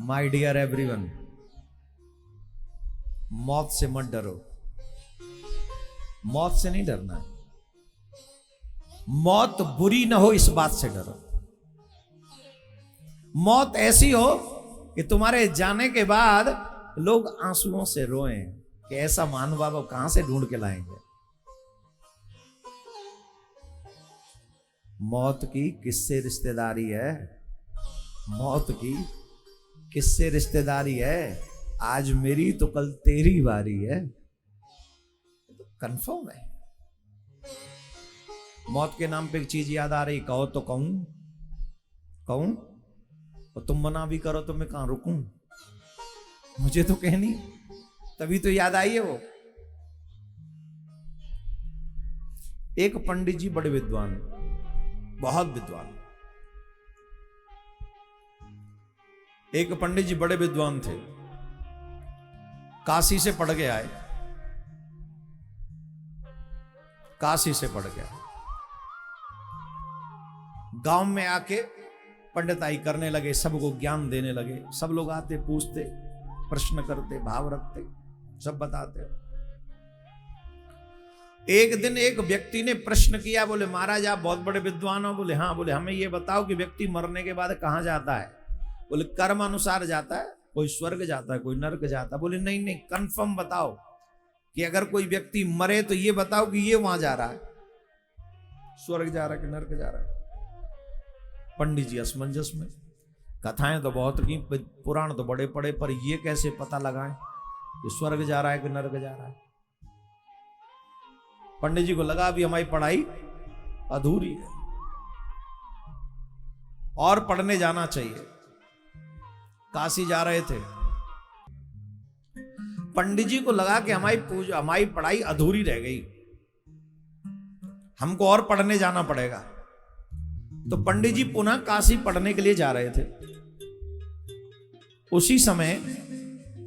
My dear everyone, मौत से मत डरो। मौत से नहीं डरना है, मौत बुरी ना हो इस बात से डरो। मौत ऐसी हो कि तुम्हारे जाने के बाद लोग आंसुओं से रोएं कि ऐसा महानुभाव कहां से ढूंढ के लाएंगे। मौत की किससे रिश्तेदारी है, मौत की किससे रिश्तेदारी है। आज मेरी तो कल तेरी बारी है, तो कंफर्म है। मौत के नाम पे एक चीज याद आ रही, कहो तो कहूं और तुम मना भी करो तो मैं कहां रुकूं। मुझे तो कहनी, तभी तो याद आई है वो। एक पंडित जी बड़े विद्वान, बहुत विद्वान, एक पंडित जी बड़े विद्वान थे, काशी से पढ़ के आए, काशी से पढ़ के आए, गांव में आके पंडिताई करने लगे, सबको ज्ञान देने लगे। सब लोग आते, पूछते, प्रश्न करते, भाव रखते, सब बताते। एक दिन एक व्यक्ति ने प्रश्न किया, बोले महाराज आप बहुत बड़े विद्वान हो। बोले हाँ। बोले हमें यह बताओ कि व्यक्ति मरने के बाद कहां जाता है। बोले कर्म अनुसार जाता है, कोई स्वर्ग जाता है, कोई नरक जाता है। बोले नहीं नहीं, कंफर्म बताओ कि अगर कोई व्यक्ति मरे तो ये बताओ कि ये वहां जा रहा है, स्वर्ग जा रहा है कि नरक जा रहा है। पंडित जी असमंजस में, कथाएं तो बहुत की, पुराण तो बड़े पड़े, पर ये कैसे पता लगाएं कि स्वर्ग जा रहा है कि नरक जा रहा है। पंडित जी को लगा अभी हमारी पढ़ाई अधूरी है और पढ़ने जाना चाहिए। काशी जा रहे थे, पंडित जी को लगा कि हमारी पढ़ाई अधूरी रह गई, हमको और पढ़ने जाना पड़ेगा। तो पंडित जी पुनः काशी पढ़ने के लिए जा रहे थे। उसी समय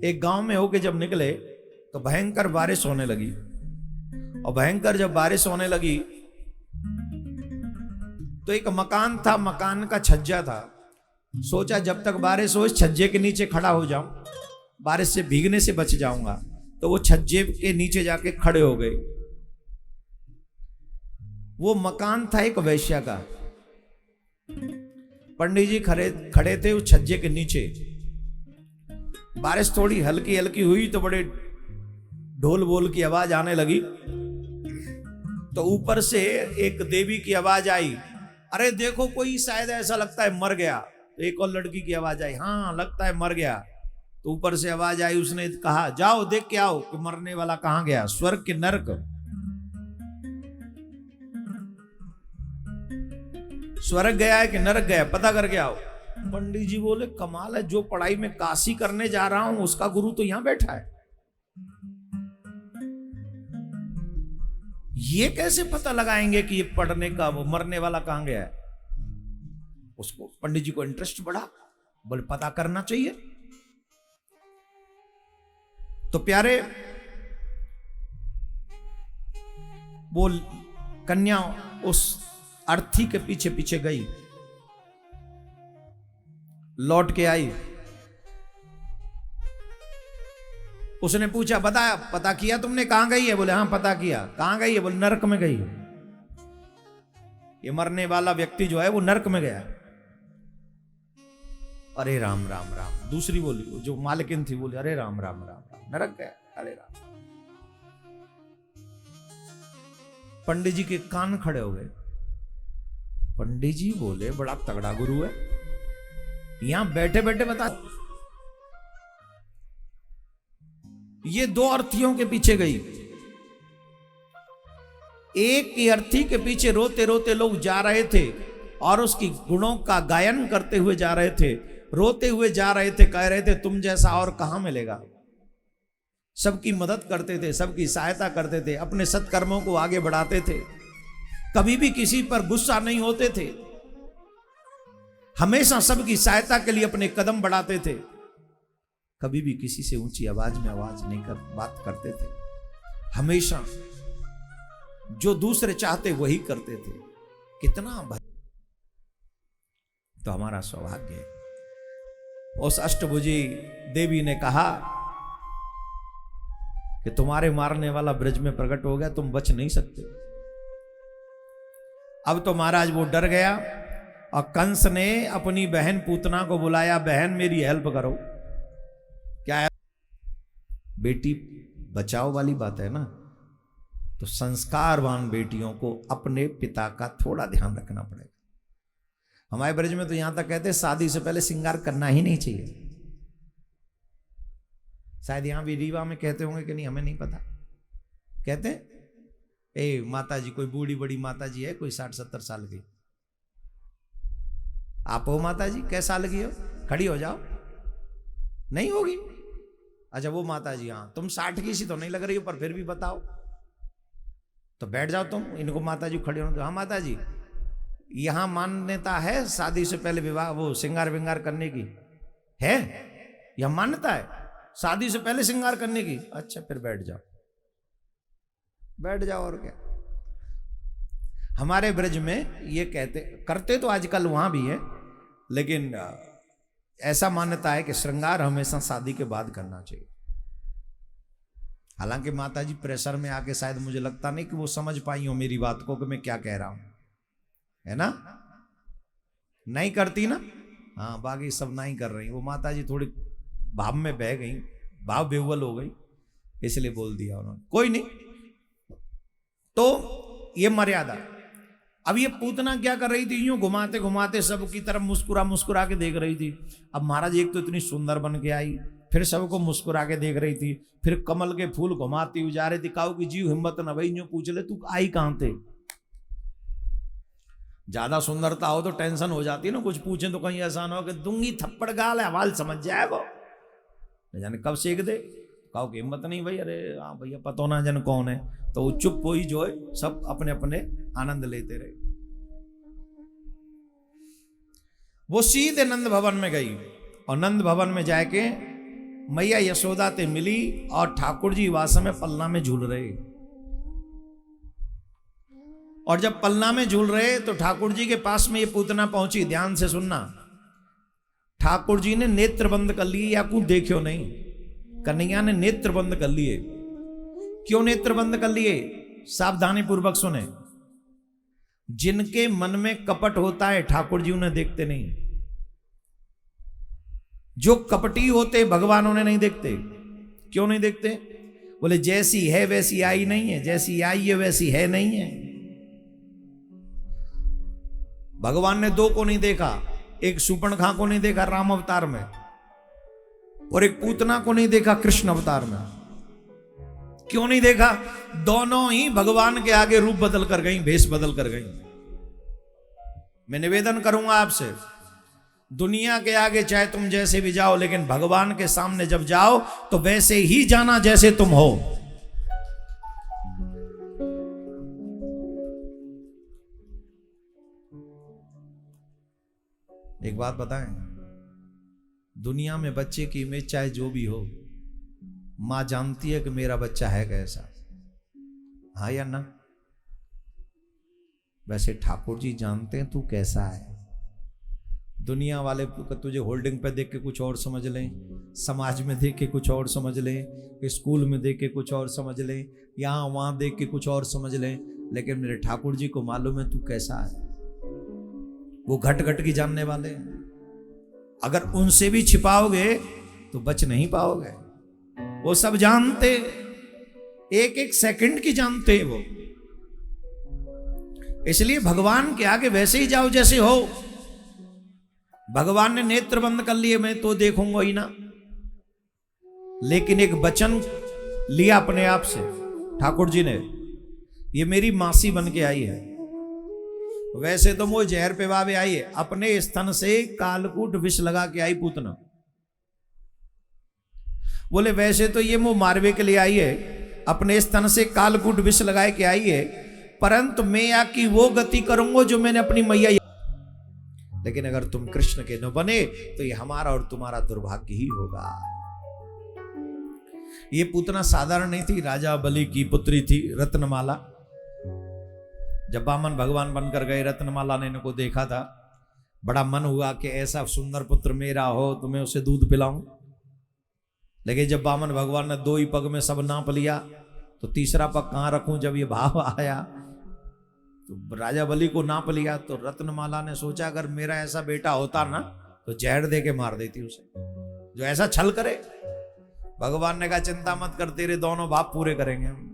एक गांव में होके जब निकले तो भयंकर बारिश होने लगी, और भयंकर जब बारिश होने लगी तो एक मकान था, मकान का छज्जा था। सोचा जब तक बारिश हो इस छज्जे के नीचे खड़ा हो जाऊं, बारिश से भीगने से बच जाऊंगा। तो वो छज्जे के नीचे जाके खड़े हो गए। वो मकान था एक वैश्या का। पंडित जी खड़े थे उस छज्जे के नीचे। बारिश थोड़ी हल्की हल्की हुई तो बड़े ढोल बोल की आवाज आने लगी। तो ऊपर से एक देवी की आवाज आई, अरे देखो कोई शायद ऐसा लगता है मर गया। तो एक और लड़की की आवाज आई, हाँ लगता है मर गया। तो ऊपर से आवाज आई, उसने कहा जाओ देख के आओ कि मरने वाला कहां गया, स्वर्ग के नरक। स्वर्ग गया है कि नरक गया, पता करके आओ। पंडित जी बोले कमाल है, जो पढ़ाई में काशी करने जा रहा हूं उसका गुरु तो यहां बैठा है, ये कैसे पता लगाएंगे कि ये पढ़ने का वो मरने वाला कहां गया है। उसको पंडित जी को इंटरेस्ट बढ़ा, बोले पता करना चाहिए। तो प्यारे वो कन्या उस अर्थी के पीछे पीछे गई, लौट के आई। उसने पूछा बताया, पता किया तुमने कहां गई है। बोले हाँ पता किया। कहां गई है। बोले नरक में गई। ये मरने वाला व्यक्ति जो है वो नरक में गया। अरे राम राम राम। दूसरी बोली, जो मालकिन थी बोली, अरे राम राम राम राम, नरक गया, अरे राम। पंडित जी के कान खड़े हो गए। पंडित जी बोले बड़ा तगड़ा गुरु है, यहां बैठे बैठे बता। ये दो अर्थियों के पीछे गई। एक की अर्थी के पीछे रोते रोते लोग जा रहे थे और उसकी गुणों का गायन करते हुए जा रहे थे, रोते हुए जा रहे थे, कह रहे थे तुम जैसा और कहां मिलेगा। सबकी मदद करते थे, सबकी सहायता करते थे, अपने सत्कर्मों को आगे बढ़ाते थे, कभी भी किसी पर गुस्सा नहीं होते थे, हमेशा सबकी सहायता के लिए अपने कदम बढ़ाते थे, कभी भी किसी से ऊंची आवाज में बात करते थे, हमेशा जो दूसरे चाहते वही करते थे। कितना तो हमारा सौभाग्य है। उस अष्टभुजी देवी ने कहा कि तुम्हारे मारने वाला ब्रज में प्रकट हो गया, तुम बच नहीं सकते। अब तो महाराज वो डर गया और कंस ने अपनी बहन पूतना को बुलाया, बहन मेरी हेल्प करो। क्या है बेटी बचाओ वाली बात है ना, तो संस्कारवान बेटियों को अपने पिता का थोड़ा ध्यान रखना पड़ेगा। हमारे ब्रज में तो यहां तक कहते हैं शादी से पहले श्रृंगार करना ही नहीं चाहिए। शायद यहां भी रीवा में कहते होंगे कि नहीं, हमें नहीं पता। कहते ए माता जी, कोई बूढ़ी बड़ी माता जी है, कोई 60-70 साल की, आप हो माता जी, कै साल की हो, खड़ी हो जाओ। नहीं होगी? अच्छा वो माता जी, हाँ तुम 60 की सी तो नहीं लग रही हो, पर फिर भी बताओ, तो बैठ जाओ तुम। इनको माता जी खड़ी होने दो। हाँ माता जी, यहां मान्यता है शादी से पहले विवाह वो श्रृंगार विंगार करने की है, यह मान्यता है शादी से पहले श्रृंगार करने की। अच्छा फिर बैठ जाओ, बैठ जाओ। और क्या, हमारे ब्रज में ये कहते, करते तो आजकल वहां भी है, लेकिन ऐसा मान्यता है कि श्रृंगार हमेशा शादी के बाद करना चाहिए। हालांकि माता जी प्रेशर में आके शायद मुझे लगता नहीं कि वो समझ पाई हो मेरी बात को कि मैं क्या कह रहा हूं, है ना? नहीं करती ना, हाँ बाकी सब नहीं कर रही। वो माता जी थोड़ी भाव में बह गई, भाव बेवल हो गई, इसलिए बोल दिया उन्होंने। कोई नहीं, तो ये मर्यादा। अब ये पूतना क्या कर रही थी, यूं घुमाते घुमाते सबकी तरफ मुस्कुरा मुस्कुरा के देख रही थी। अब महाराज एक तो इतनी सुंदर बन के आई, फिर सबको मुस्कुरा के देख रही थी, फिर कमल के फूल घुमाती हुई जा रही थी। काऊ की जीव हिम्मत न भाई, यूं पूछ ले तू आई कहां थे। ज्यादा सुंदरता हो तो टेंशन हो जाती है ना, कुछ पूछे तो कहीं ऐसा ना हो कि दूंगी थप्पड़ गाल हवाल समझ जाए वो, न जाने कब सेक दे। काऊ की हिम्मत नहीं भाई, अरे हाँ भैया पता ना जन कौन है, तो वो चुप हो ही जो है, सब अपने अपने आनंद लेते रहे। वो सीधे नंद भवन में गई और नंद भवन में जाके मैया यशोदा ते मिली और ठाकुर जी वास में पलना में झूल रहे। और जब पलना में झूल रहे तो ठाकुर जी के पास में ये पूतना पहुंची। ध्यान से सुनना, ठाकुर जी ने नेत्र बंद कर लिए, या कुछ देखियो नहीं, कन्हैया ने नेत्र बंद कर लिए। क्यों नेत्र बंद कर लिए? सावधानी पूर्वक सुने। जिनके मन में कपट होता है ठाकुर जी उन्हें देखते नहीं। जो कपटी होते भगवान उन्हें नहीं देखते। क्यों नहीं देखते? बोले जैसी है वैसी आई नहीं है, जैसी आई है वैसी है नहीं है। भगवान ने दो को नहीं देखा, एक शूर्पणखा को नहीं देखा राम अवतार में, और एक पूतना को नहीं देखा कृष्ण अवतार में। क्यों नहीं देखा? दोनों ही भगवान के आगे रूप बदल कर गई, भेष बदल कर गई। मैं निवेदन करूंगा आपसे, दुनिया के आगे चाहे तुम जैसे भी जाओ, लेकिन भगवान के सामने जब जाओ तो वैसे ही जाना जैसे तुम हो। एक बात बताएं, दुनिया में बच्चे की इमेज चाहे जो भी हो, मां जानती है कि मेरा बच्चा है कैसा, हाँ या ना? वैसे ठाकुर जी जानते हैं तू कैसा है। दुनिया वाले तुझे होल्डिंग पे देख के कुछ और समझ लें, समाज में देख के कुछ और समझ लें, स्कूल में देख के कुछ और समझ लें, यहाँ वहां देख के कुछ और समझ लें, लेकिन मेरे ठाकुर जी को मालूम है तू कैसा है। वो घट घट की जानने वाले हैं। अगर उनसे भी छिपाओगे तो बच नहीं पाओगे। वो सब जानते, एक एक सेकंड की जानते हैं वो। इसलिए भगवान के आगे वैसे ही जाओ जैसे हो। भगवान ने नेत्र बंद कर लिए, मैं तो देखूंगा ही ना, लेकिन एक वचन लिया अपने आप से ठाकुर जी ने, ये मेरी मासी बन के आई है। वैसे तो वो जहर पे वावे आई है, अपने स्तन से कालकूट विष लगा के आई पूतना। बोले वैसे तो ये मुंह मारवे के लिए आई है, अपने स्तन से कालकूट विष लगाए के आई है, परंतु मैं या की वो गति करूंगा जो मैंने अपनी मैया। लेकिन अगर तुम कृष्ण के न बने तो ये हमारा और तुम्हारा दुर्भाग्य ही होगा। ये पूतना साधारण नहीं थी, राजा बलि की पुत्री थी रत्नमाला। जब वामन भगवान बनकर गए, रत्नमाला ने इनको देखा था, बड़ा मन हुआ कि ऐसा सुंदर पुत्र मेरा हो तो मैं उसे दूध पिलाऊं। लेकिन जब वामन भगवान ने 2 ही पग में सब नाप लिया तो तीसरा पग कहाँ रखूं। जब ये भाव आया तो राजा बलि को नाप लिया। तो रत्नमाला ने सोचा अगर मेरा ऐसा बेटा होता ना तो जहर दे के मार देती उसे, जो ऐसा छल करे। भगवान ने कहा चिंता मत कर, तेरे दोनों बाप पूरे करेंगे हम।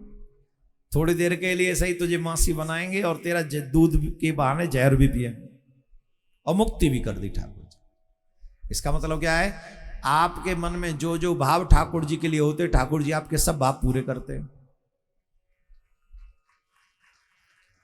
थोड़ी देर के लिए सही तुझे मासी बनाएंगे और तेरा दूध के बहाने जहर भी पिएंगे। और मुक्ति भी कर दी ठाकुर जी। इसका मतलब क्या है, आपके मन में जो जो भाव ठाकुर जी के लिए होते ठाकुर जी आपके सब भाव पूरे करते हैं।